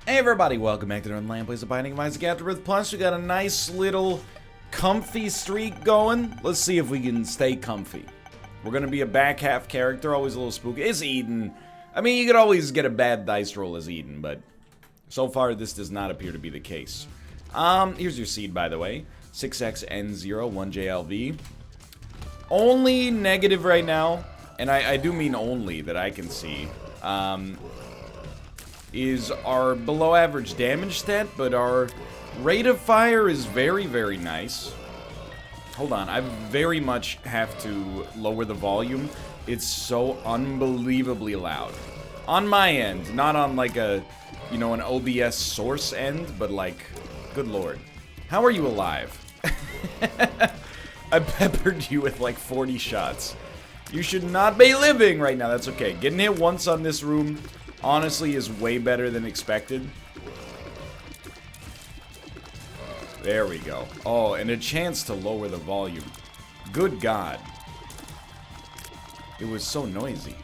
Hey everybody, welcome back to Northernlion Plays The Binding of Isaac AFTERBIRTH Plus. We got a nice little comfy streak going. Let's see if we can stay comfy. We're gonna be a back half character, always a little spooky. It's Eden. I mean, you could always get a bad dice roll as Eden, but so far this does not appear to be the case. Here's your seed, by the way. 6XN0, 1JLV. Only negative right now, and I do mean only that I can see, is our below average damage stat, but our rate of fire is very, very nice. Hold on, I very much have to lower the volume. It's so unbelievably loud. On my end, not on like a, you know, an OBS source end, but like, good lord. How are you alive? I peppered you with like 40 shots. You should not be living right now. That's okay. Getting hit once on this room, honestly, is way better than expected. There we go. Oh, and a chance to lower the volume. Good God. It was so noisy.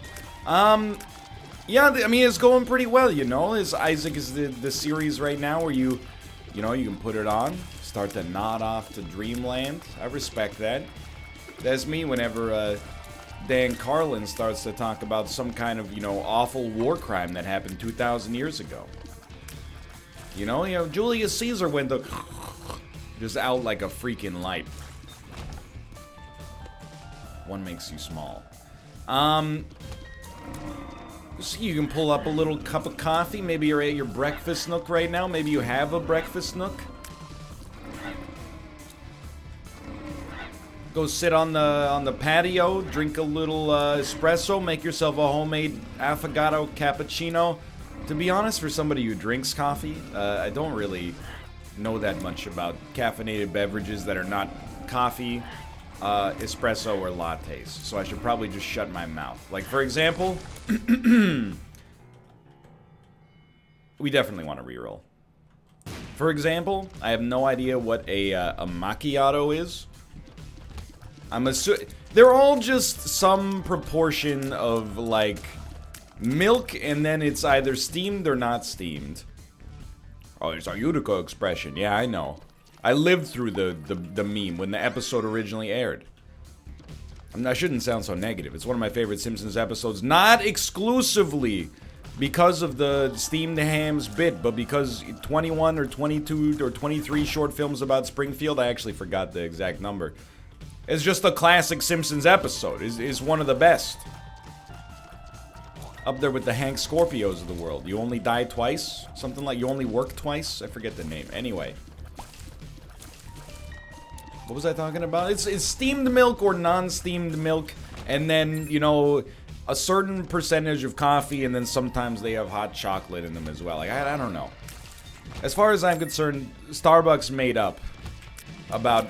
Yeah, I mean, it's going pretty well, you know. Isaac is the series right now where you know, you can put it on, start to nod off to dreamland. I respect that. That's me whenever, Dan Carlin starts to talk about some kind of, you know, awful war crime that happened 2,000 years ago. You know, Julius Caesar went to just out like a freaking light. One makes you small. So you can pull up a little cup of coffee. Maybe you're at your breakfast nook right now. Maybe you have a breakfast nook. Go sit on the patio, drink a little espresso, make yourself a homemade affogato cappuccino. To be honest, for somebody who drinks coffee, I don't really know that much about caffeinated beverages that are not coffee, espresso, or lattes. So I should probably just shut my mouth. Like, for example, we definitely want to reroll. For example, I have no idea what a macchiato is. I'm assuming they're all just some proportion of like milk, and then it's either steamed or not steamed. Oh, there's a Utica expression. Yeah, I know. I lived through the meme when the episode originally aired. I shouldn't sound so negative. It's one of my favorite Simpsons episodes, not exclusively because of the steamed hams bit, but because 21 or 22 or 23 short films about Springfield, I actually forgot the exact number. It's just a classic Simpsons episode. Is one of the best. Up there with the Hank Scorpios of the world. You only die twice? Something like you only work twice? I forget the name. Anyway. What was I talking about? It's steamed milk or non-steamed milk. And then, you know, a certain percentage of coffee. And then sometimes they have hot chocolate in them as well. Like, I don't know. As far as I'm concerned, Starbucks made up about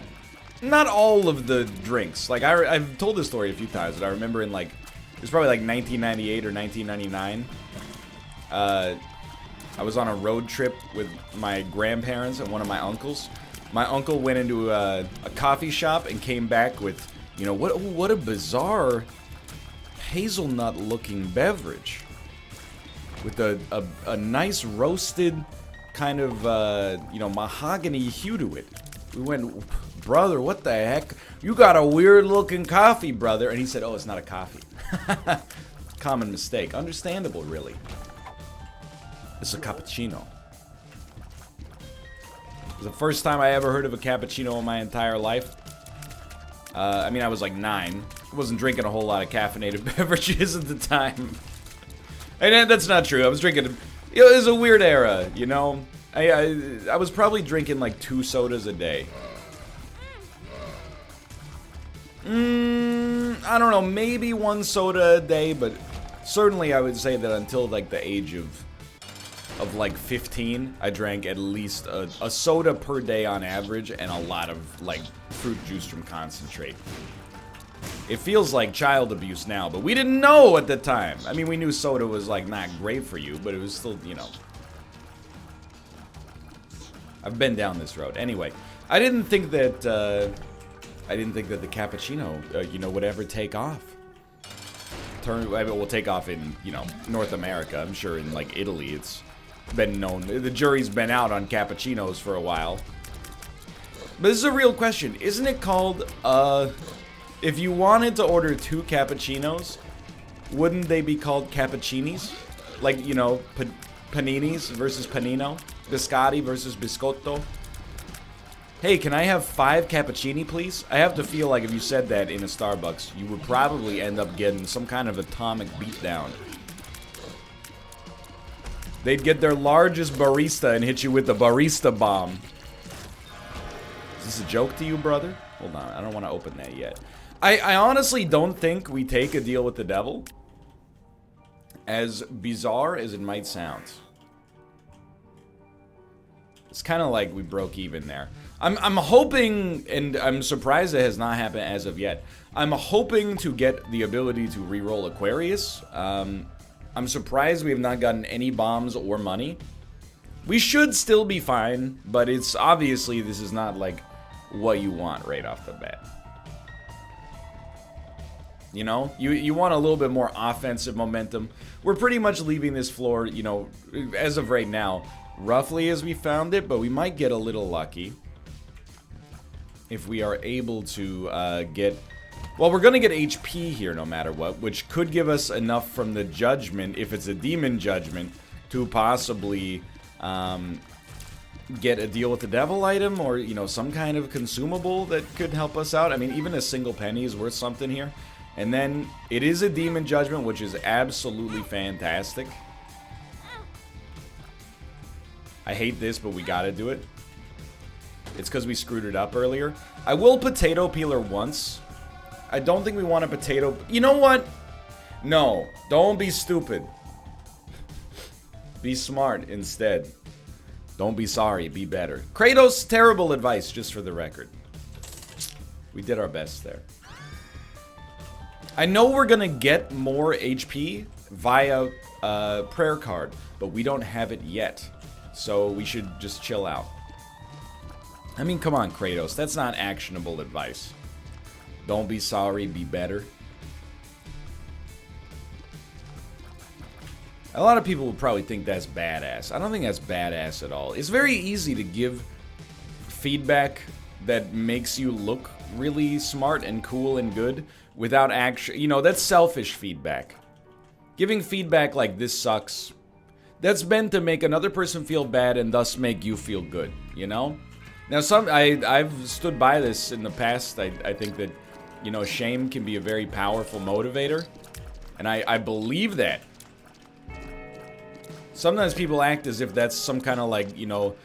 not all of the drinks. Like, I've told this story a few times, but I remember in, like, it was probably, like, 1998 or 1999. I was on a road trip with my grandparents and one of my uncles. My uncle went into a coffee shop and came back with, you know, what a bizarre hazelnut-looking beverage. With a nice roasted kind of, you know, mahogany hue to it. We went, brother, what the heck? You got a weird looking coffee, brother. And he said, oh, it's not a coffee. Common mistake. Understandable, really. It's a cappuccino. It was the first time I ever heard of a cappuccino in my entire life. I mean, I was like 9. I wasn't drinking a whole lot of caffeinated beverages at the time. And that's not true. I was drinking, it was a weird era, you know? I was probably drinking like 2 sodas a day. I don't know, maybe 1 soda a day, but certainly I would say that until like the age of like 15, I drank at least a soda per day on average and a lot of like fruit juice from concentrate. It feels like child abuse now, but we didn't know at the time. I mean, we knew soda was like not great for you, but it was still, you know. I've been down this road. Anyway, I didn't think that the cappuccino, you know, would ever take off. It will take off in, you know, North America. I'm sure in, like, Italy, it's been known. The jury's been out on cappuccinos for a while. But this is a real question. Isn't it called, if you wanted to order 2 cappuccinos, wouldn't they be called cappuccinis? Like, you know, paninis versus panino? Biscotti versus biscotto? Hey, can I have 5 cappuccini, please? I have to feel like if you said that in a Starbucks, you would probably end up getting some kind of atomic beatdown. They'd get their largest barista and hit you with the barista bomb. Is this a joke to you, brother? Hold on, I don't want to open that yet. I honestly don't think we take a deal with the devil. As bizarre as it might sound. It's kind of like we broke even there. I'm hoping, and I'm surprised it has not happened as of yet. I'm hoping to get the ability to reroll Aquarius. I'm surprised we have not gotten any bombs or money. We should still be fine, but it's obviously this is not like what you want right off the bat. You know, you want a little bit more offensive momentum. We're pretty much leaving this floor, you know, as of right now, roughly as we found it, but we might get a little lucky if we are able to get... Well, we're going to get HP here no matter what, which could give us enough from the judgment, if it's a demon judgment, to possibly get a deal with the devil item or, you know, some kind of consumable that could help us out. I mean, even a single penny is worth something here. And then it is a demon judgment, which is absolutely fantastic. I hate this, but we gotta do it. It's because we screwed it up earlier. I will potato peeler once. I don't think we want a potato... You know what? No, don't be stupid. Be smart instead. Don't be sorry, be better. Kratos, terrible advice, just for the record. We did our best there. I know we're gonna get more HP via prayer card, but we don't have it yet. So we should just chill out. I mean, come on, Kratos. That's not actionable advice. Don't be sorry, be better. A lot of people will probably think that's badass. I don't think that's badass at all. It's very easy to give feedback that makes you look really smart and cool and good without actually, you know, that's selfish feedback. Giving feedback like this sucks, that's meant to make another person feel bad and thus make you feel good, you know? Now, I've stood by this in the past. I think that, you know, shame can be a very powerful motivator, and I believe that. Sometimes people act as if that's some kind of, like, you know,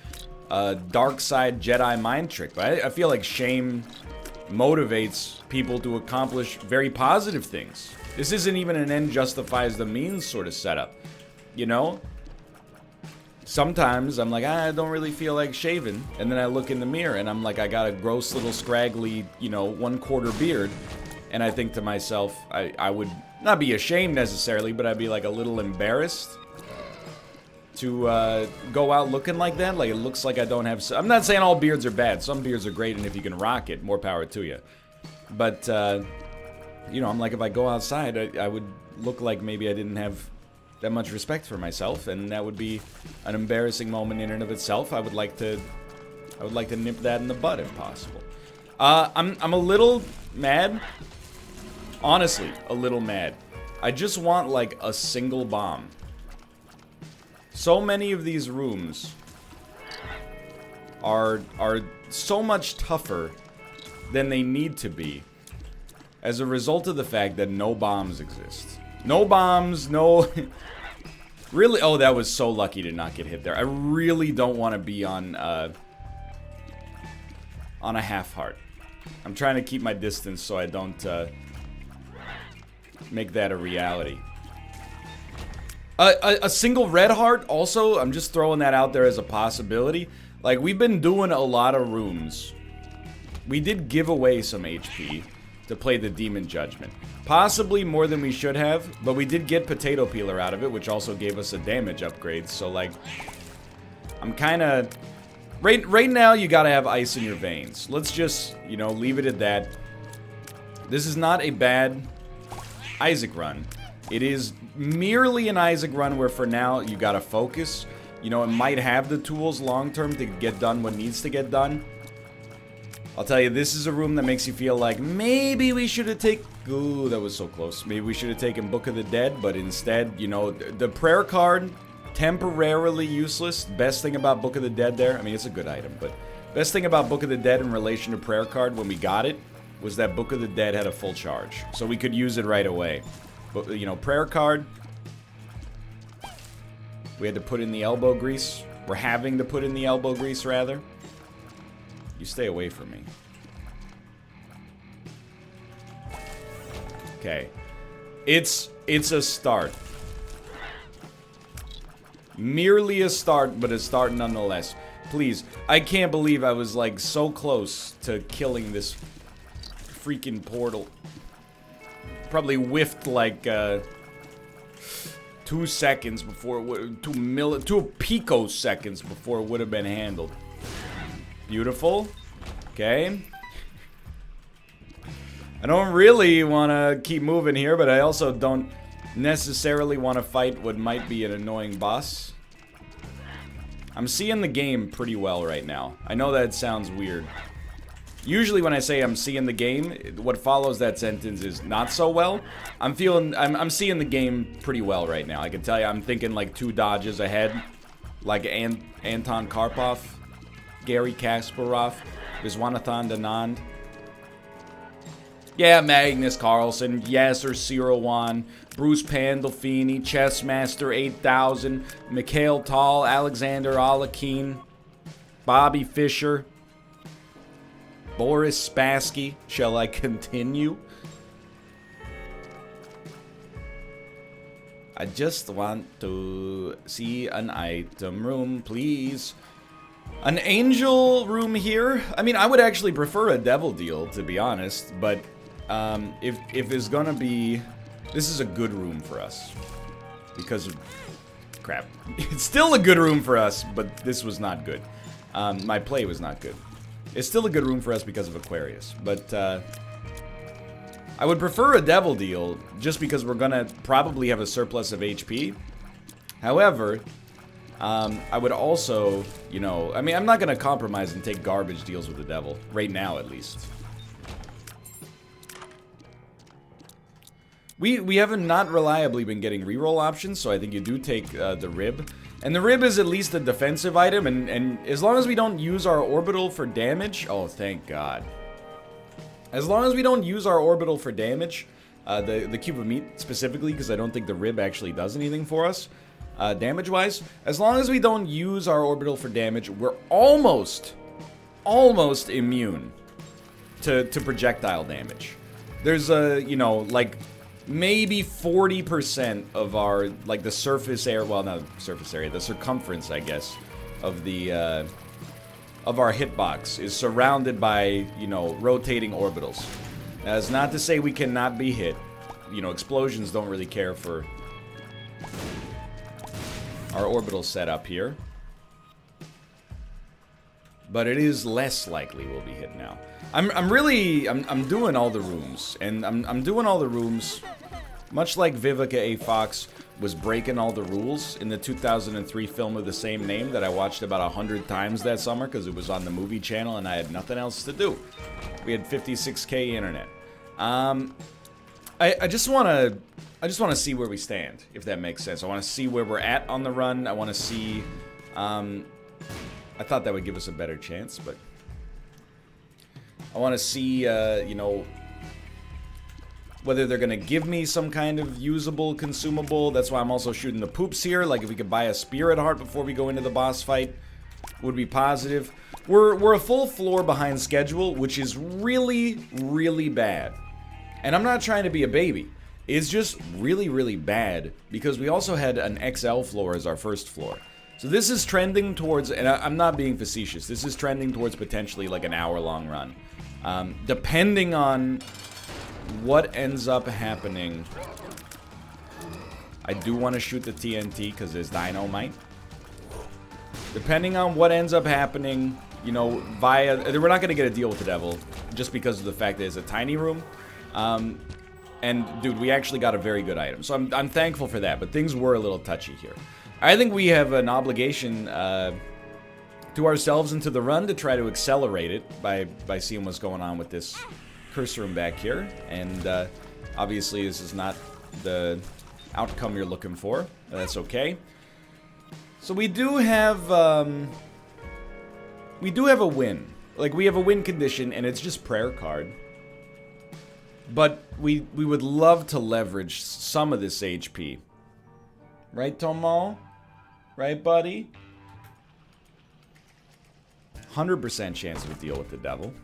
dark side Jedi mind trick, but I feel like shame motivates people to accomplish very positive things. This isn't even an end justifies the means sort of setup, you know? Sometimes I'm like, I don't really feel like shaving, and then I look in the mirror and I'm like, I got a gross little scraggly, you know, 1/4 beard, and I think to myself, I would not be ashamed necessarily, but I'd be like a little embarrassed to go out looking like that. Like, it looks like I don't have... I'm not saying all beards are bad. Some beards are great, and if you can rock it, more power to you. But, you know, I'm like, if I go outside, I would look like maybe I didn't have that much respect for myself, and that would be an embarrassing moment in and of itself. I would like to nip that in the bud if possible. I'm a little mad. Honestly, a little mad. I just want, like, a single bomb. So many of these rooms are so much tougher than they need to be as a result of the fact that no bombs exist. No bombs, no... Really? Oh, that was so lucky to not get hit there. I really don't want to be on a half heart. I'm trying to keep my distance so I don't make that a reality. A single red heart, also, I'm just throwing that out there as a possibility. Like, we've been doing a lot of rooms. We did give away some HP to play the Demon Judgment. Possibly more than we should have, but we did get Potato Peeler out of it, which also gave us a damage upgrade. So, like, I'm kind of... Right now, you gotta have ice in your veins. Let's just, you know, leave it at that. This is not a bad Isaac run. It is merely an Isaac run where for now you gotta focus. You know, it might have the tools long-term to get done what needs to get done. I'll tell you, this is a room that makes you feel like maybe we should have taken... Ooh, that was so close. Maybe we should have taken Book of the Dead, but instead, you know, the prayer card, temporarily useless. Best thing about Book of the Dead there, I mean, it's a good item, but best thing about Book of the Dead in relation to prayer card when we got it was that Book of the Dead had a full charge. So we could use it right away. But, you know, prayer card, we had to put in the elbow grease. We're having to put in the elbow grease, rather. You stay away from me. Okay. It's a start. Merely a start, but a start nonetheless. Please, I can't believe I was like so close to killing this freaking portal. Probably whiffed like 2 seconds before it would, 2 picoseconds before it would have been handled. Beautiful. Okay. I don't really want to keep moving here, but I also don't necessarily want to fight what might be an annoying boss. I'm seeing the game pretty well right now. I know that sounds weird. Usually when I say I'm seeing the game, what follows that sentence is not so well. I'm seeing the game pretty well right now. I can tell you I'm thinking like 2 dodges ahead. Like Anton Karpov, Gary Kasparov, Viswanathan Anand. Yeah, Magnus Carlsen, yes, or Sirowan, Bruce Pandolfini, Chessmaster 8000, Mikhail Tal, Alexander Alakin, Bobby Fischer, Boris Spassky. Shall I continue? I just want to see an item room, please. An angel room here? I mean, I would actually prefer a devil deal, to be honest, but if there's gonna be... This is a good room for us. Because of... Crap. It's still a good room for us, but this was not good. My play was not good. It's still a good room for us because of Aquarius, but I would prefer a devil deal just because we're gonna probably have a surplus of HP. However, I would also, you know, I mean, I'm not gonna compromise and take garbage deals with the devil, right now at least. We haven't not reliably been getting reroll options, so I think you do take the rib. And the rib is at least a defensive item, and as long as we don't use our orbital for damage... Oh, thank God. As long as we don't use our orbital for damage, the cube of meat specifically, because I don't think the rib actually does anything for us, damage-wise. As long as we don't use our orbital for damage, we're almost immune to projectile damage. There's a, you know, like... maybe 40% of our, like, the surface area, well, not surface area, the circumference, I guess, of the, of our hitbox is surrounded by, you know, rotating orbitals. That's not to say we cannot be hit. You know, explosions don't really care for our orbital setup here. But it is less likely we'll be hit now. I'm doing all the rooms, and I'm doing all the rooms, much like Vivica A. Fox was breaking all the rules in the 2003 film of the same name that I watched about 100 times that summer because it was on the movie channel and I had nothing else to do. We had 56K internet. I just want to see where we stand, if that makes sense. I want to see where we're at on the run. I want to see. I thought that would give us a better chance, but I want to see, you know, whether they're going to give me some kind of usable consumable. That's why I'm also shooting the poops here. Like, if we could buy a spirit heart before we go into the boss fight, would be positive. We're a full floor behind schedule, which is really, really bad. And I'm not trying to be a baby. It's just really, really bad because we also had an XL floor as our first floor. So this is trending towards, and I'm not being facetious, this is trending towards potentially like an hour-long run. Depending on what ends up happening, I do want to shoot the TNT because there's dynamite. Depending on what ends up happening, you know, we're not going to get a deal with the devil just because of the fact that it's a tiny room. And dude, we actually got a very good item, so I'm thankful for that. But things were a little touchy here. I think we have an obligation to ourselves and to the run to try to accelerate it by seeing what's going on with this curse room back here. And obviously this is not the outcome you're looking for. That's okay. So we do have a win. Like, we have a win condition, and it's just prayer card. But we would love to leverage some of this HP. Right, Tomo? Right, buddy? 100% chance of a deal with the devil.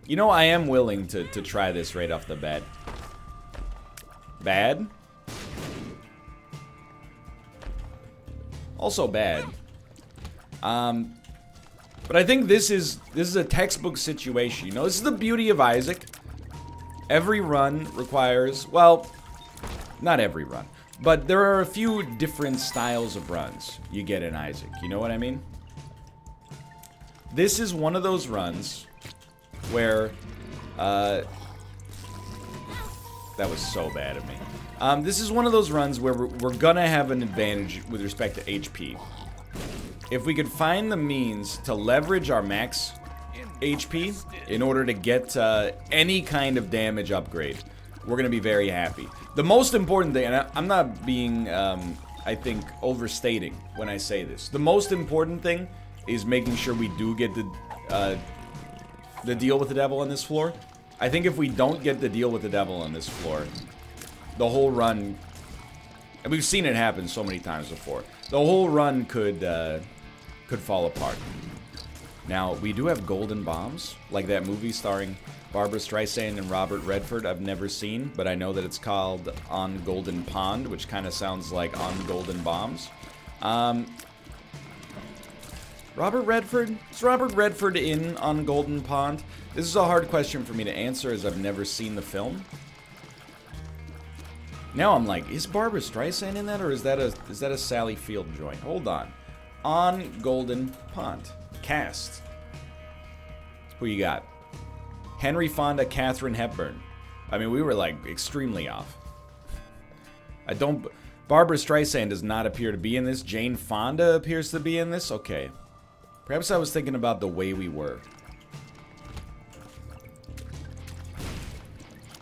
You know, I am willing to try this right off the bat. Bad? Also bad. But I think this is a textbook situation. You know, this is the beauty of Isaac. Every run requires, well, not every run, but there are a few different styles of runs you get in Isaac. You know what I mean? This is one of those runs where, that was so bad of me. This is one of those runs where we're gonna have an advantage with respect to HP. If we could find the means to leverage our max HP in order to get any kind of damage upgrade, we're gonna be very happy. The most important thing, and I'm not being, I think, overstating when I say this. The most important thing is making sure we do get the deal with the devil on this floor. I think if we don't get the deal with the devil on this floor, the whole run, and we've seen it happen so many times before, the whole run could fall apart. Now, we do have golden bombs, like that movie starring Barbara Streisand and Robert Redford I've never seen, but I know that it's called On Golden Pond, which kind of sounds like On Golden Bombs. Robert Redford? Is Robert Redford in On Golden Pond? This is a hard question for me to answer as I've never seen the film. Now I'm like, is Barbara Streisand in that, or is that a Sally Field joint? Hold on. On Golden Pond. Cast. Who you got? Henry Fonda, Katharine Hepburn. I mean, we were like extremely off. Barbara Streisand does not appear to be in this. Jane Fonda appears to be in this. Okay. Perhaps I was thinking about The Way We Were.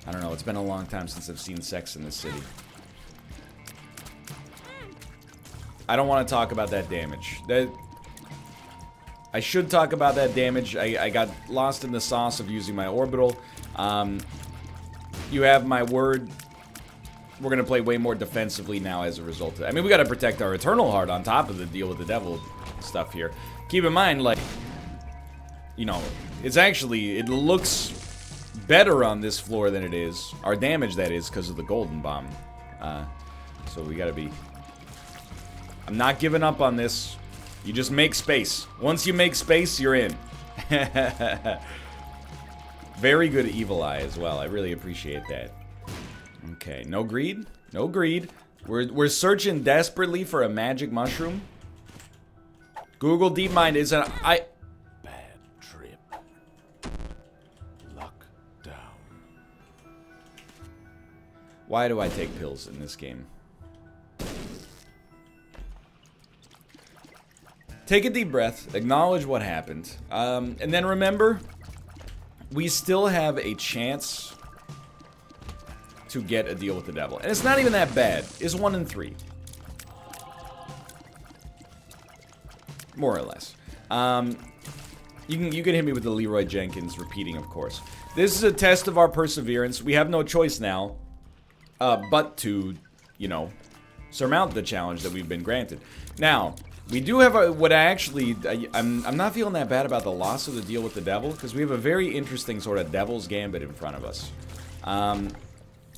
I don't know, it's been a long time since I've seen Sex in the City. I don't want to talk about that damage. I should talk about that damage. I got lost in the sauce of using my orbital. You have my word. We're going to play way more defensively now as a result of that. I mean, we got to protect our Eternal Heart on top of the deal with the devil stuff here. Keep in mind, like, you know, it looks better on this floor than it is. Our damage, that is, because of the golden bomb. So we gotta be... I'm not giving up on this. You just make space. Once you make space, you're in. Very good Evil Eye as well. I really appreciate that. Okay, no greed. No greed. We're searching desperately for a magic mushroom. Google DeepMind is an... Bad trip. Luck down. Why do I take pills in this game? Take a deep breath, acknowledge what happened, and then remember, we still have a chance to get a deal with the devil. And it's not even that bad. It's 1 in 3. More or less. You can hit me with the Leroy Jenkins repeating, of course. This is a test of our perseverance. We have no choice now, but to, you know, surmount the challenge that we've been granted. Now, we do have I'm not feeling that bad about the loss of the deal with the devil, because we have a very interesting sort of devil's gambit in front of us.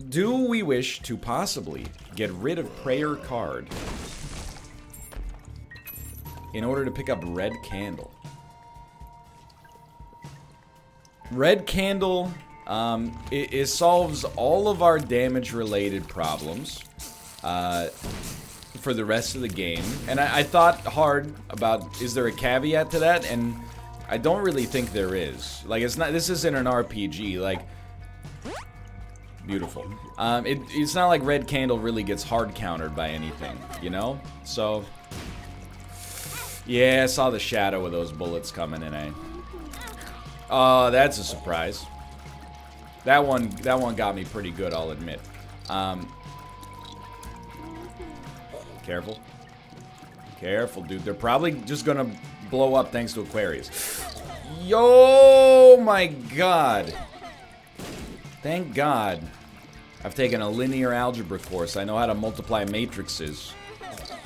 Do we wish to possibly get rid of prayer card in order to pick up red candle? Red candle, it solves all of our damage-related problems for the rest of the game. And I thought hard about, is there a caveat to that? And I don't really think there is. Like, it's not, this isn't an RPG, like, beautiful. It's not like red candle really gets hard countered by anything, you know? So, Yeah, I saw the shadow of those bullets coming in, eh? Oh, that's a surprise. That one got me pretty good, I'll admit. Careful. Careful, dude. They're probably just gonna blow up thanks to Aquarius. Yo, my God. Thank God. I've taken a linear algebra course. I know how to multiply matrices.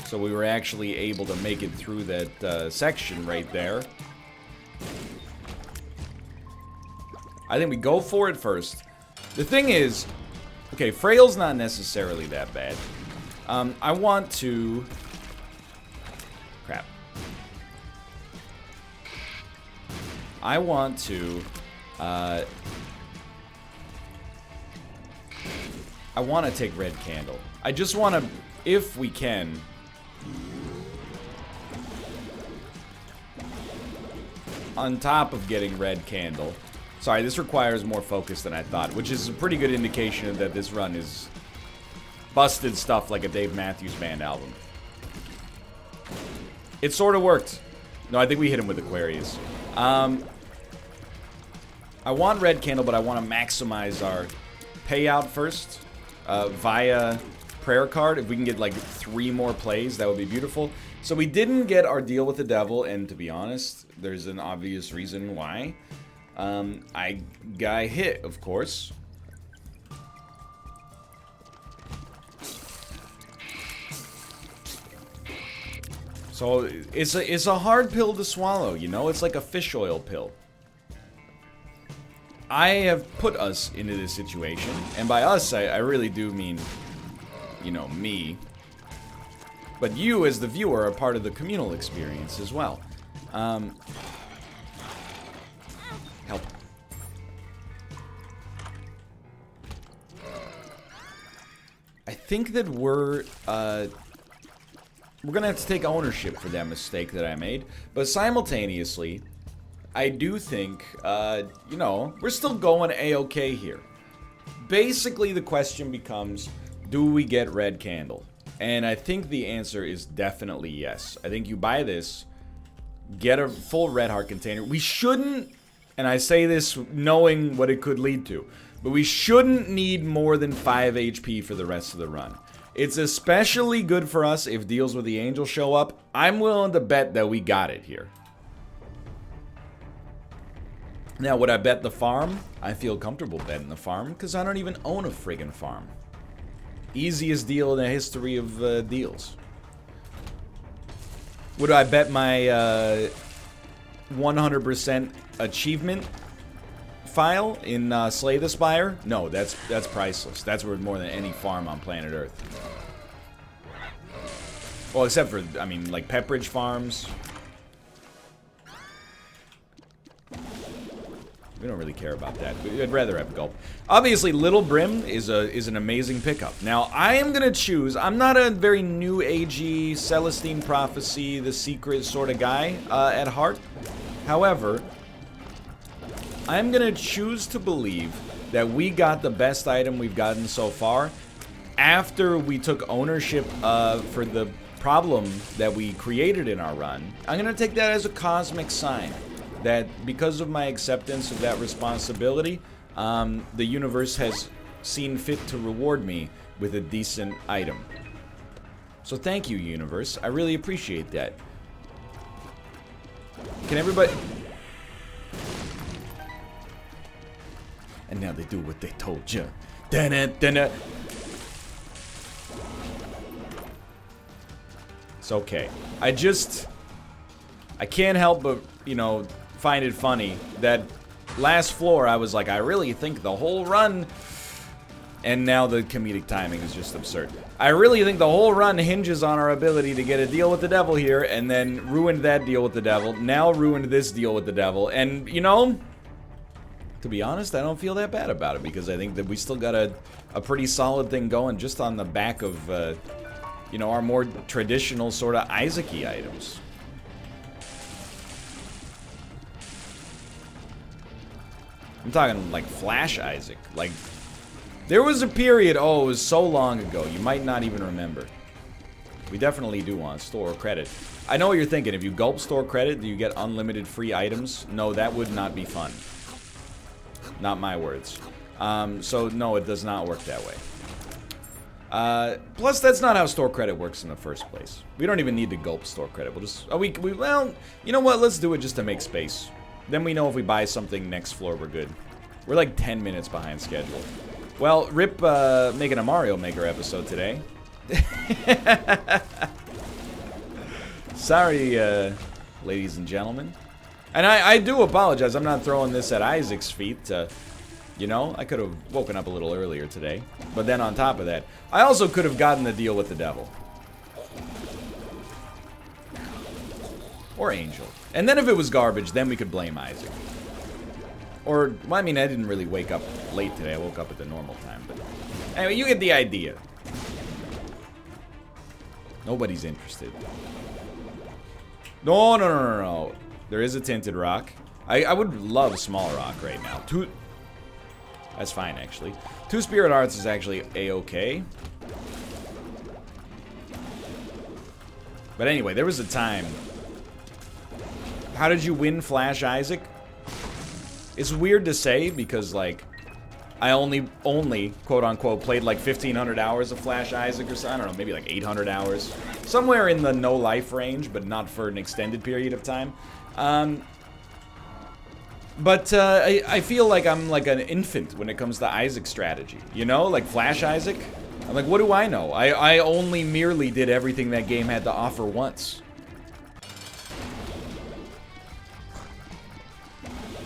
So we were actually able to make it through that section right there. I think we go for it first. The thing is, okay, Frail's not necessarily that bad. I want to... Crap. I want to... I want to take Red Candle. I just want to, if we can... On top of getting Red Candle... Sorry, this requires more focus than I thought, which is a pretty good indication that this run is busted stuff like a Dave Matthews Band album. It sort of worked. No, I think we hit him with Aquarius. I want Red Candle, but I want to maximize our payout first via prayer card. If we can get like 3 more plays, that would be beautiful. So we didn't get our deal with the devil, and to be honest, there's an obvious reason why. I got hit, of course. So it's a hard pill to swallow, you know? It's like a fish oil pill. I have put us into this situation, and by us, I really do mean, you know, me. But you, as the viewer, are part of the communal experience as well. Help. I think that we're gonna have to take ownership for that mistake that I made, but simultaneously, I do think, you know, we're still going A-okay here. Basically, the question becomes, do we get Red Candle? And I think the answer is definitely yes. I think you buy this, get a full Red Heart container. We shouldn't, and I say this knowing what it could lead to, but we shouldn't need more than 5 HP for the rest of the run. It's especially good for us if deals with the Angel show up. I'm willing to bet that we got it here. Now, would I bet the farm? I feel comfortable betting the farm because I don't even own a friggin' farm. Easiest deal in the history of deals. Would I bet my 100% achievement file in Slay the Spire? No, that's priceless. That's worth more than any farm on planet Earth. Well, except for, I mean, like Pepperidge farms. We don't really care about that. I'd rather have Gulp. Obviously, Little Brim is an amazing pickup. Now, I am going to choose... I'm not a very new agey Celestine Prophecy, The Secret sort of guy at heart. However, I'm going to choose to believe that we got the best item we've gotten so far after we took ownership for the problem that we created in our run. I'm going to take that as a cosmic sign. That because of my acceptance of that responsibility, the universe has seen fit to reward me with a decent item. So thank you, universe. I really appreciate that. Can everybody... And now they do what they told you. It's okay. I can't help but, you know, find it funny that last floor I was like, I really think the whole run, and now the comedic timing is just absurd. I really think the whole run hinges on our ability to get a deal with the devil here, and then ruined that deal with the devil, now ruined this deal with the devil, and, you know, to be honest, I don't feel that bad about it, because I think that we still got a pretty solid thing going just on the back of, you know, our more traditional sort of Isaac-y items. I'm talking like Flash Isaac. Like, there was a period, oh, it was so long ago, you might not even remember. We definitely do want store credit. I know what you're thinking. If you gulp store credit, do you get unlimited free items? No, that would not be fun. Not my words. So, no, it does not work that way. Plus, that's not how store credit works in the first place. We don't even need to gulp store credit. We'll just... well, you know what? Let's do it just to make space. Then we know if we buy something next floor, we're good. We're like 10 minutes behind schedule. Well, rip making a Mario Maker episode today. Sorry, ladies and gentlemen. And I do apologize. I'm not throwing this at Isaac's feet. You know, I could have woken up a little earlier today. But then on top of that, I also could have gotten the deal with the devil. Or Angel. And then if it was garbage, then we could blame Isaac. Or, well, I mean, I didn't really wake up late today. I woke up at the normal time. But anyway, you get the idea. Nobody's interested. No. There is a tinted rock. I would love small rock right now. That's fine, actually. 2 spirit hearts is actually a-okay. But anyway, there was a time. How did you win Flash Isaac? It's weird to say because, like, I only quote-unquote played like 1,500 hours of Flash Isaac or something. I don't know, maybe like 800 hours. Somewhere in the no life range, but not for an extended period of time. But I feel like I'm like an infant when it comes to Isaac strategy. You know, like Flash Isaac. I'm like, what do I know? I only merely did everything that game had to offer once.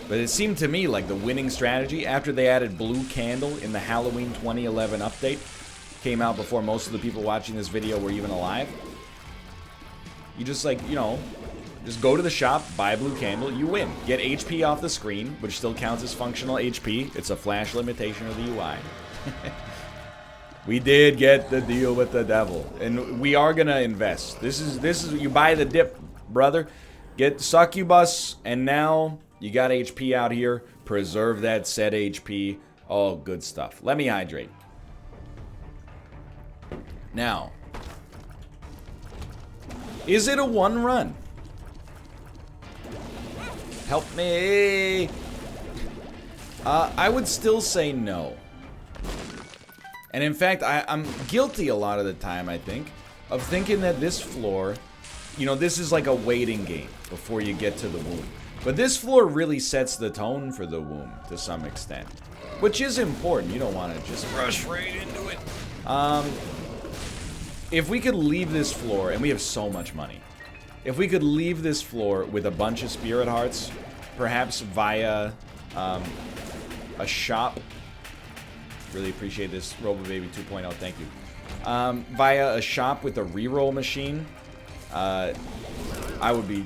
But it seemed to me like the winning strategy after they added Blue Candle in the Halloween 2011 update. Came out before most of the people watching this video were even alive. You just like, you know, just go to the shop, buy Blue Candle, you win. Get HP off the screen, which still counts as functional HP. It's a flash limitation of the UI. We did get the deal with the devil. And we are gonna invest. This is you buy the dip, brother. Get Succubus, and now you got HP out here. Preserve that set HP. All good stuff. Let me hydrate. Now, is it a one run? Help me. I would still say no. And in fact, I'm guilty a lot of the time, I think, of thinking that this floor, you know, this is like a waiting game before you get to the womb. But this floor really sets the tone for the womb to some extent, which is important. You don't want to just rush right into it. If we could leave this floor, and we have so much money, if we could leave this floor with a bunch of spirit hearts, perhaps via a shop. Really appreciate this, RoboBaby 2.0, thank you. Via a shop with a reroll machine, I would be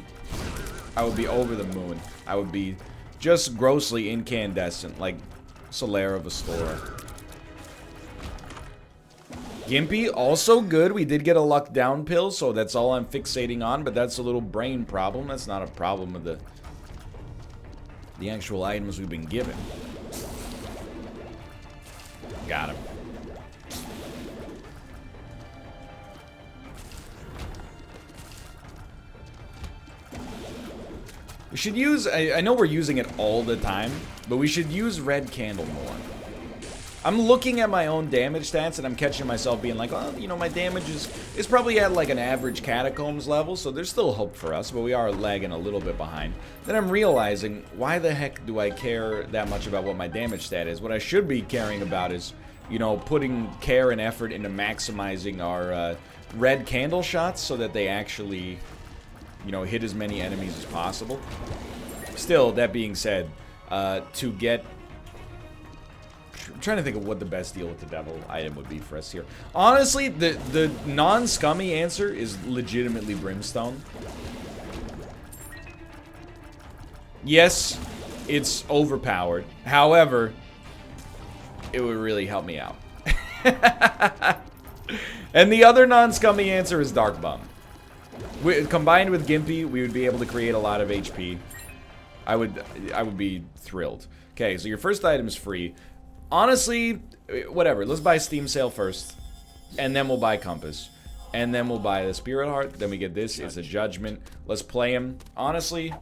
over the moon. I would be just grossly incandescent, like Solaire of a store. Gimpy, also good. We did get a luck down pill, so that's all I'm fixating on, but that's a little brain problem. That's not a problem with the actual items we've been given. Got him. We should use, I know we're using it all the time, but we should use red candle more. I'm looking at my own damage stats and I'm catching myself being like, well, you know, my damage is probably at like an average Catacombs level, so there's still hope for us, but we are lagging a little bit behind. Then I'm realizing, why the heck do I care that much about what my damage stat is? What I should be caring about is, you know, putting care and effort into maximizing our red candle shots so that they actually, you know, hit as many enemies as possible. Still, that being said, to get... I'm trying to think of what the best deal with the devil item would be for us here. Honestly, the non-scummy answer is legitimately Brimstone. Yes, it's overpowered. However, it would really help me out. And the other non-scummy answer is Dark Bum. Combined with Gimpy, we would be able to create a lot of HP. I would be thrilled. Okay, so your first item is free. Honestly, whatever. Let's buy Steam Sale first, and then we'll buy Compass. And then we'll buy the Spirit Heart. Then we get this. It's a Judgment. Let's play him. Honestly,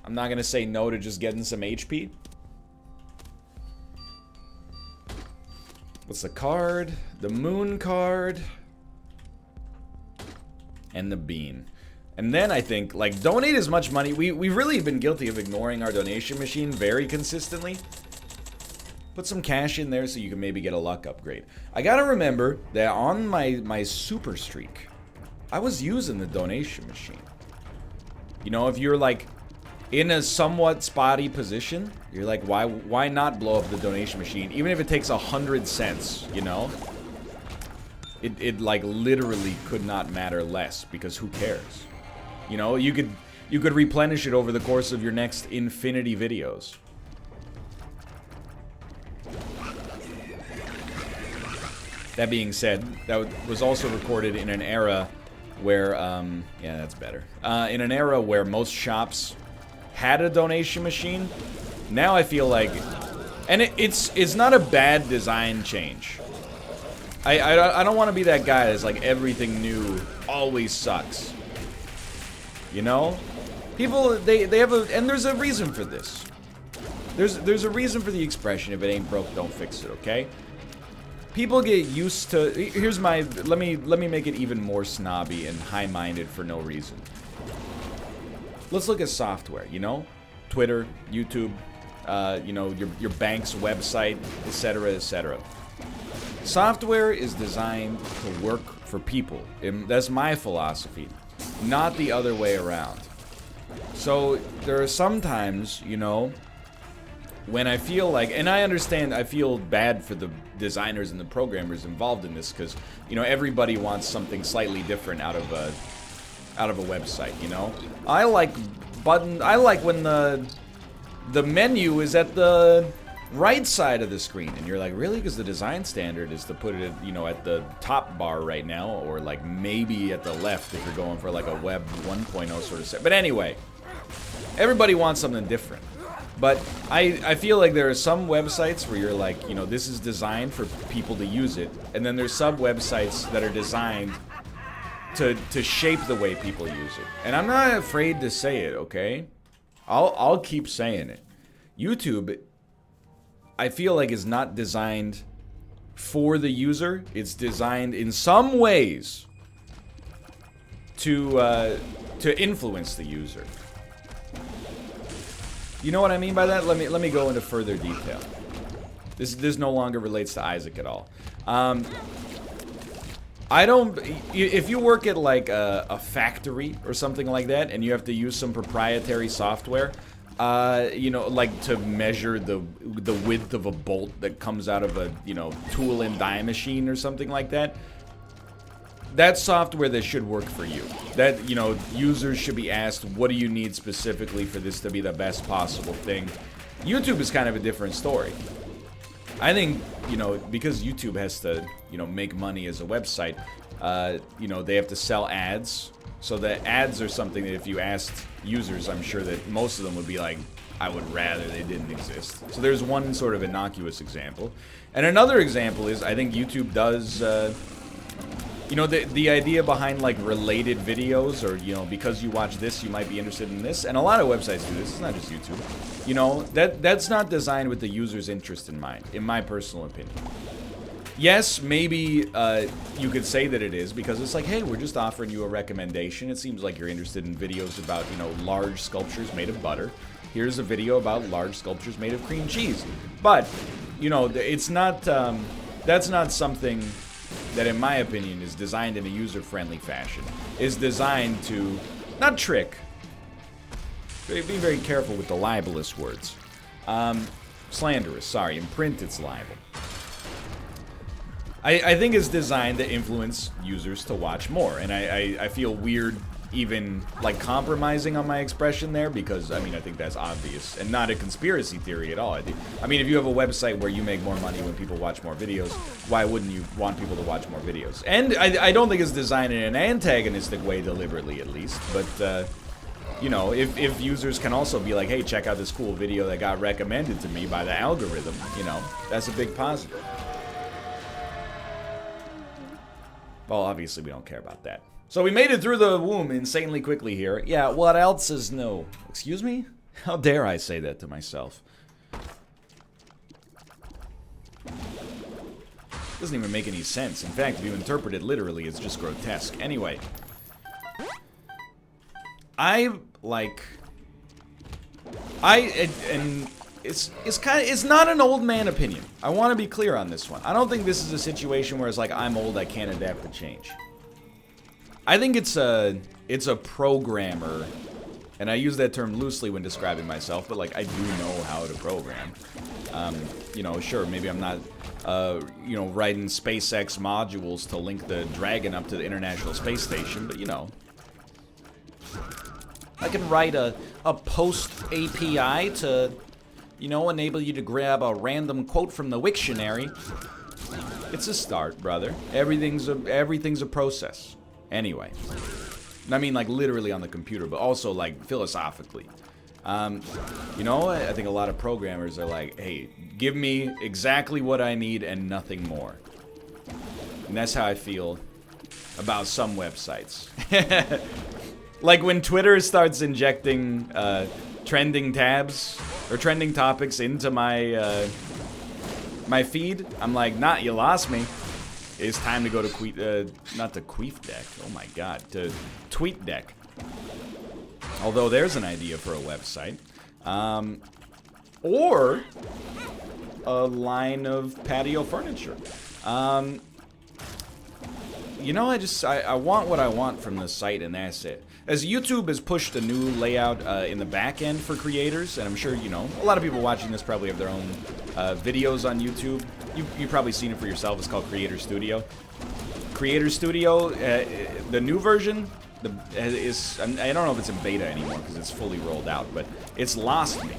I'm not going to say no to just getting some HP. What's the card? The Moon card. And the Bean. And then I think, like, donate as much money. We've really been guilty of ignoring our donation machine very consistently. Put some cash in there so you can maybe get a luck upgrade. I gotta remember that on my super streak, I was using the donation machine. You know, if you're like in a somewhat spotty position, you're like, why not blow up the donation machine? Even if it takes 100 cents, you know? It like literally could not matter less, because who cares? You know, you could replenish it over the course of your next infinity videos. That being said, that was also recorded in an era where, yeah, that's better. In an era where most shops had a donation machine. Now I feel like, and it's not a bad design change. I don't want to be that guy that's like everything new always sucks. You know, people they have a, and there's a reason for this. There's a reason for the expression, if it ain't broke, don't fix it, okay? People get used to, here's my, let me make it even more snobby and high-minded for no reason. Let's look at software, you know? Twitter, YouTube, you know, your bank's website, etc., etc. Software is designed to work for people. And that's my philosophy, not the other way around. So there are some times, you know, when I feel like, and I understand, I feel bad for the designers and the programmers involved in this, because, you know, everybody wants something slightly different out of a website, you know? I like when the menu is at the right side of the screen, and you're like, really? Because the design standard is to put it, you know, at the top bar right now, or like maybe at the left if you're going for like a web 1.0 sort of set. But anyway, everybody wants something different. But I feel like there are some websites where you're like, you know, this is designed for people to use it, and then there's sub-websites that are designed to shape the way people use it. And I'm not afraid to say it, okay? I'll keep saying it. YouTube, I feel like, is not designed for the user. It's designed in some ways to influence the user. You know what I mean by that? Let me go into further detail. This no longer relates to Isaac at all. I don't. If you work at like a factory or something like that, and you have to use some proprietary software, you know, like to measure the width of a bolt that comes out of a, you know, tool and die machine or something like that. That's software that should work for you. That, you know, users should be asked, what do you need specifically for this to be the best possible thing? YouTube is kind of a different story. I think, you know, because YouTube has to, you know, make money as a website, you know, they have to sell ads. So the ads are something that if you asked users, I'm sure that most of them would be like, I would rather they didn't exist. So there's one sort of innocuous example. And another example is, I think YouTube does, you know, the idea behind like related videos, or, you know, because you watch this, you might be interested in this. And a lot of websites do this. It's not just YouTube. You know, that's not designed with the user's interest in mind, in my personal opinion. Yes, maybe you could say that it is, because it's like, hey, we're just offering you a recommendation. It seems like you're interested in videos about, you know, large sculptures made of butter. Here's a video about large sculptures made of cream cheese. But, you know, it's not, that's not something that, in my opinion, is designed in a user-friendly fashion. Is designed to, not trick, be very careful with the libelous words. Slanderous, sorry, in print it's libel. I think it's designed to influence users to watch more, and I feel weird even, like, compromising on my expression there, because, I mean, I think that's obvious, and not a conspiracy theory at all. I mean, if you have a website where you make more money when people watch more videos, why wouldn't you want people to watch more videos? And I don't think it's designed in an antagonistic way, deliberately at least, but, you know, if users can also be like, hey, check out this cool video that got recommended to me by the algorithm, you know, that's a big positive. Well, obviously we don't care about that. So we made it through the womb insanely quickly here. Yeah, what else is new? Excuse me? How dare I say that to myself? Doesn't even make any sense. In fact, if you interpret it literally, it's just grotesque. Anyway. It's not an old man opinion. I want to be clear on this one. I don't think this is a situation where it's like, I'm old, I can't adapt to change. I think it's a programmer, and I use that term loosely when describing myself, but like, I do know how to program. You know, sure, maybe I'm not, you know, writing SpaceX modules to link the Dragon up to the International Space Station, but you know. I can write a post API to, you know, enable you to grab a random quote from the Wiktionary. It's a start, brother. Everything's a process. Anyway. I mean, like, literally on the computer, but also, like, philosophically. You know, I think a lot of programmers are like, hey, give me exactly what I need and nothing more. And that's how I feel about some websites. Like when Twitter starts injecting trending tabs or trending topics into my my feed, I'm like, nah, you lost me. It's time to go to not to QueefDeck. Oh my god, to TweetDeck. Although there's an idea for a website, or a line of patio furniture. You know, I want what I want from the site, and that's it. As YouTube has pushed a new layout in the back end for creators, and I'm sure, you know, a lot of people watching this probably have their own videos on YouTube. You've probably seen it for yourself. It's called Creator Studio. Creator Studio, the new version, I don't know if it's in beta anymore because it's fully rolled out, but it's lost me.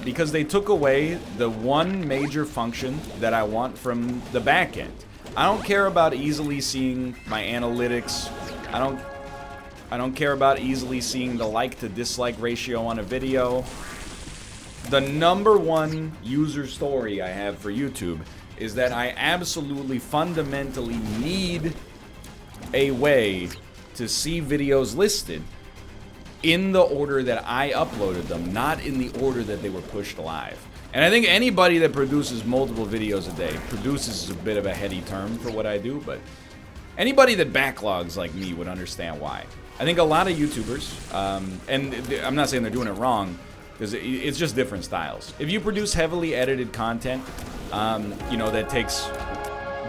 Because they took away the one major function that I want from the back end. I don't care about easily seeing my analytics. I don't care about easily seeing the like to dislike ratio on a video. The number one user story I have for YouTube is that I absolutely fundamentally need a way to see videos listed in the order that I uploaded them, not in the order that they were pushed live. And I think anybody that produces multiple videos a day, produces is a bit of a heady term for what I do, but anybody that backlogs like me would understand why. I think a lot of YouTubers, and I'm not saying they're doing it wrong, because it's just different styles. If you produce heavily edited content, you know, that takes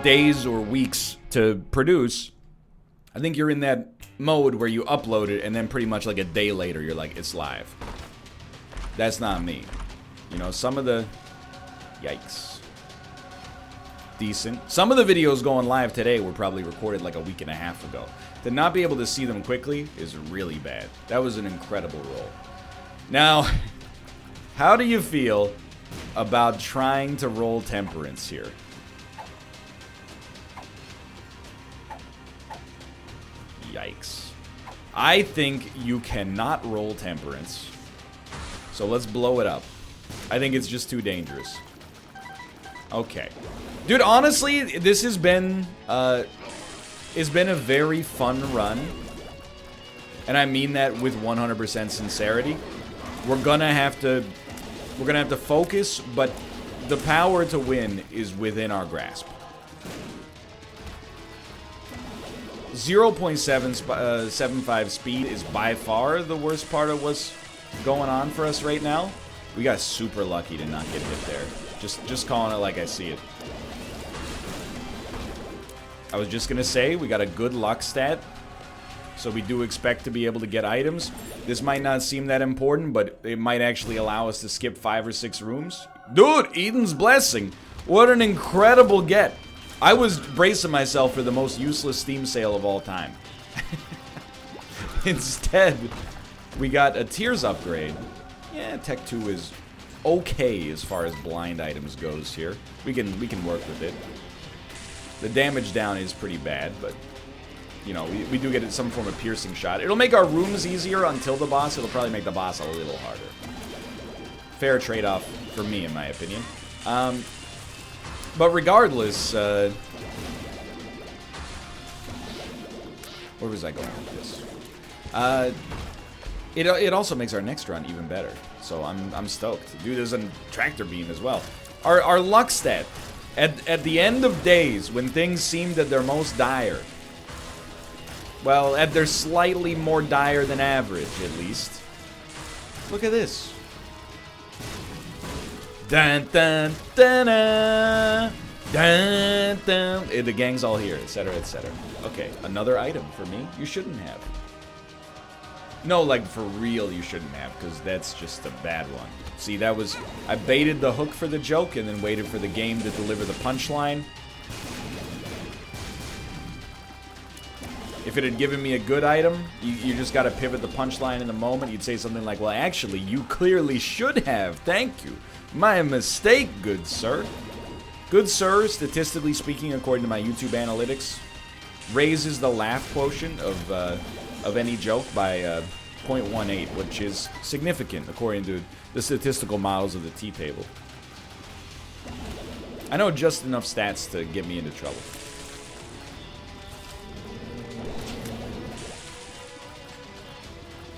days or weeks to produce, I think you're in that mode where you upload it and then pretty much like a day later you're like, it's live. That's not me. You know, some of the... Yikes. Decent. Some of the videos going live today were probably recorded like a week and a half ago. To not be able to see them quickly is really bad. That was an incredible roll. Now, how do you feel about trying to roll temperance here? Yikes. I think you cannot roll temperance. So let's blow it up. I think it's just too dangerous. Okay. Dude, honestly, this has been, it's been a very fun run. And I mean that with 100% sincerity. We're gonna have to focus, but the power to win is within our grasp. 0.75 speed is by far the worst part of what's going on for us right now. We got super lucky to not get hit there. Just calling it like I see it. I was just gonna say, we got a good luck stat, so we do expect to be able to get items. This might not seem that important, but it might actually allow us to skip 5 or 6 rooms. Dude, Eden's Blessing. What an incredible get. I was bracing myself for the most useless Steam sale of all time. Instead, we got a Tears upgrade. Yeah, Tech 2 is okay as far as blind items goes here. We can work with it. The damage down is pretty bad, but you know, we do get some form of piercing shot. It'll make our rooms easier until the boss. It'll probably make the boss a little harder. Fair trade-off for me, in my opinion. But regardless, Where was I going with this? It also makes our next run even better. So I'm stoked. Dude, there's a tractor beam as well. Our luck stat. At the end of days, when things seemed at their most dire. Well, at their slightly more dire than average, at least. Look at this. Dun dun dun dun dun dun. The gang's all here, etc., etc. Okay, another item for me. You shouldn't have. No, like for real, you shouldn't have, because that's just a bad one. See, that was... I baited the hook for the joke and then waited for the game to deliver the punchline. If it had given me a good item, you just got to pivot the punchline in the moment. You'd say something like, well, actually, you clearly should have. Thank you. My mistake, good sir. Good sir, statistically speaking, according to my YouTube analytics, raises the laugh quotient of any joke by 0.18, which is significant according to the statistical models of the T-table. I know just enough stats to get me into trouble.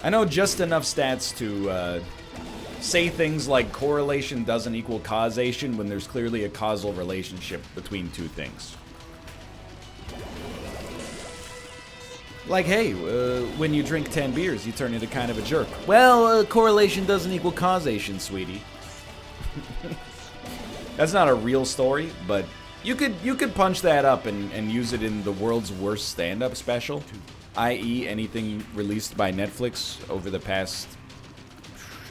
I know just enough stats to say things like correlation doesn't equal causation when there's clearly a causal relationship between two things. Like, hey, when you drink 10 beers, you turn into kind of a jerk. Well, correlation doesn't equal causation, sweetie. That's not a real story, but you could punch that up and use it in the world's worst stand-up special, i.e. anything released by Netflix over the past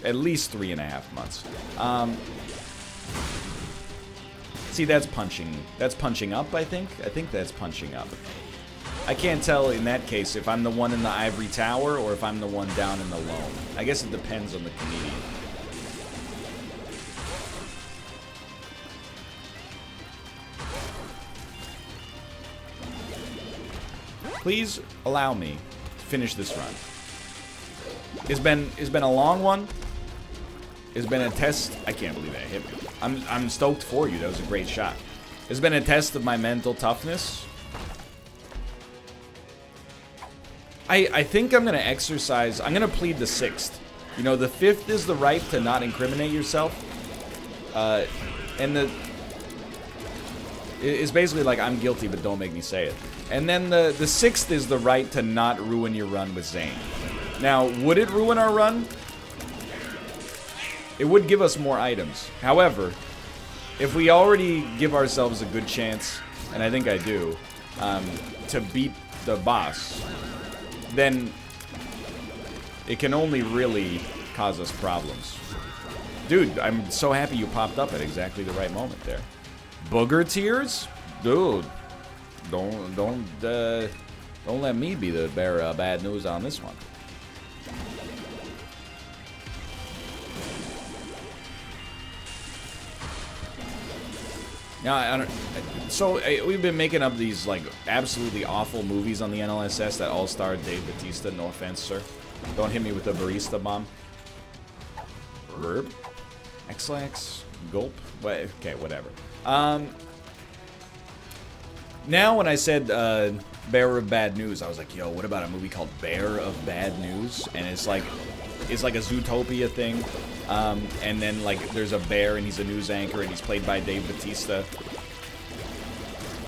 at least 3.5 months. See, that's punching up, I think. I think that's punching up. I can't tell in that case if I'm the one in the ivory tower or if I'm the one down in the loam. I guess it depends on the comedian. Please allow me to finish this run. It's been a long one. It's been a test. I can't believe that hit me. I'm stoked for you. That was a great shot. It's been a test of my mental toughness. I think I'm going to exercise... I'm going to plead the 6th. You know, the 5th is the right to not incriminate yourself. And it's basically like, I'm guilty, but don't make me say it. And then the 6th is the right to not ruin your run with Zane. Now, would it ruin our run? It would give us more items. However, if we already give ourselves a good chance, and I think I do, to beat the boss... then it can only really cause us problems. Dude, I'm so happy you popped up at exactly the right moment there. Booger tears? Dude, don't let me be the bearer of bad news on this one. Now, we've been making up these, like, absolutely awful movies on the NLSS that all star Dave Bautista. No offense, sir. Don't hit me with the barista bomb. Verb? X-lax? Gulp? Okay, whatever. Now, when I said Bearer of Bad News, I was like, yo, what about a movie called Bear of Bad News? And it's like a Zootopia thing. And then, like, there's a bear, and he's a news anchor, and he's played by Dave Bautista.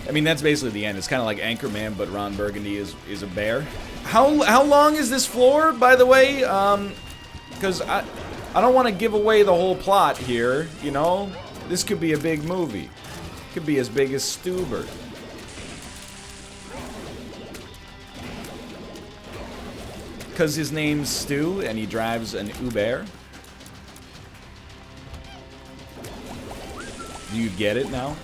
I mean, that's basically the end. It's kind of like Anchorman, but Ron Burgundy is a bear. How long is this floor, by the way? Because I don't want to give away the whole plot here, you know? This could be a big movie. It could be as big as Stubert. Because his name's Stu, and he drives an Uber. Do you get it now?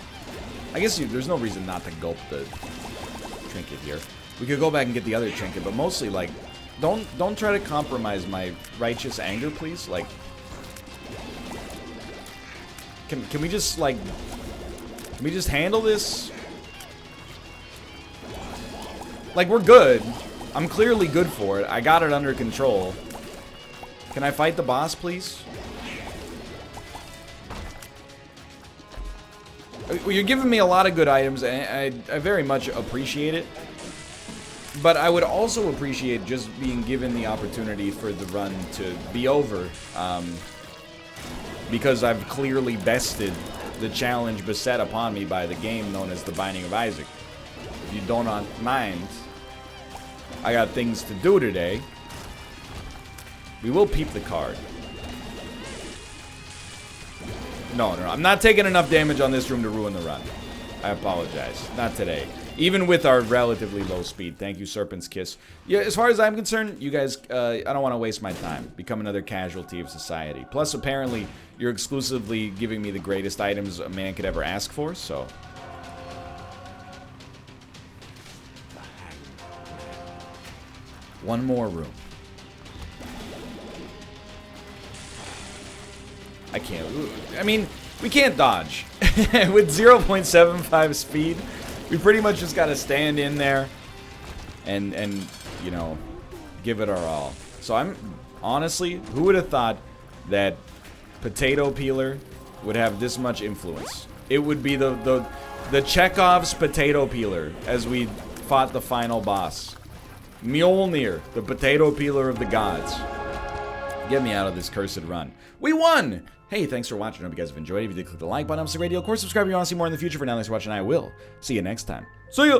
I guess there's no reason not to gulp the trinket here. We could go back and get the other trinket, but mostly, like, don't try to compromise my righteous anger, please. Like, can we just, like, can we just handle this? Like, we're good. I'm clearly good for it. I got it under control. Can I fight the boss, please? You're giving me a lot of good items, and I very much appreciate it. But I would also appreciate just being given the opportunity for the run to be over, because I've clearly bested the challenge beset upon me by the game known as the Binding of Isaac. If you don't mind, I got things to do today. We will peep the card. No, I'm not taking enough damage on this room to ruin the run. I apologize. Not today. Even with our relatively low speed. Thank you, Serpent's Kiss. Yeah, as far as I'm concerned, you guys, I don't want to waste my time. Become another casualty of society. Plus, apparently, you're exclusively giving me the greatest items a man could ever ask for, so... One more room. I can't... I mean, we can't dodge. With 0.75 speed... We pretty much just gotta stand in there and you know, give it our all. So I'm honestly, who would have thought that potato peeler would have this much influence? It would be the Chekhov's potato peeler as we fought the final boss. Mjolnir, the potato peeler of the gods. Get me out of this cursed run. We won! Hey, thanks for watching. I hope you guys have enjoyed. If you did, click the like button. I'm so great. Of course, subscribe if you want to see more in the future. For now, thanks for watching. I will see you next time. See ya!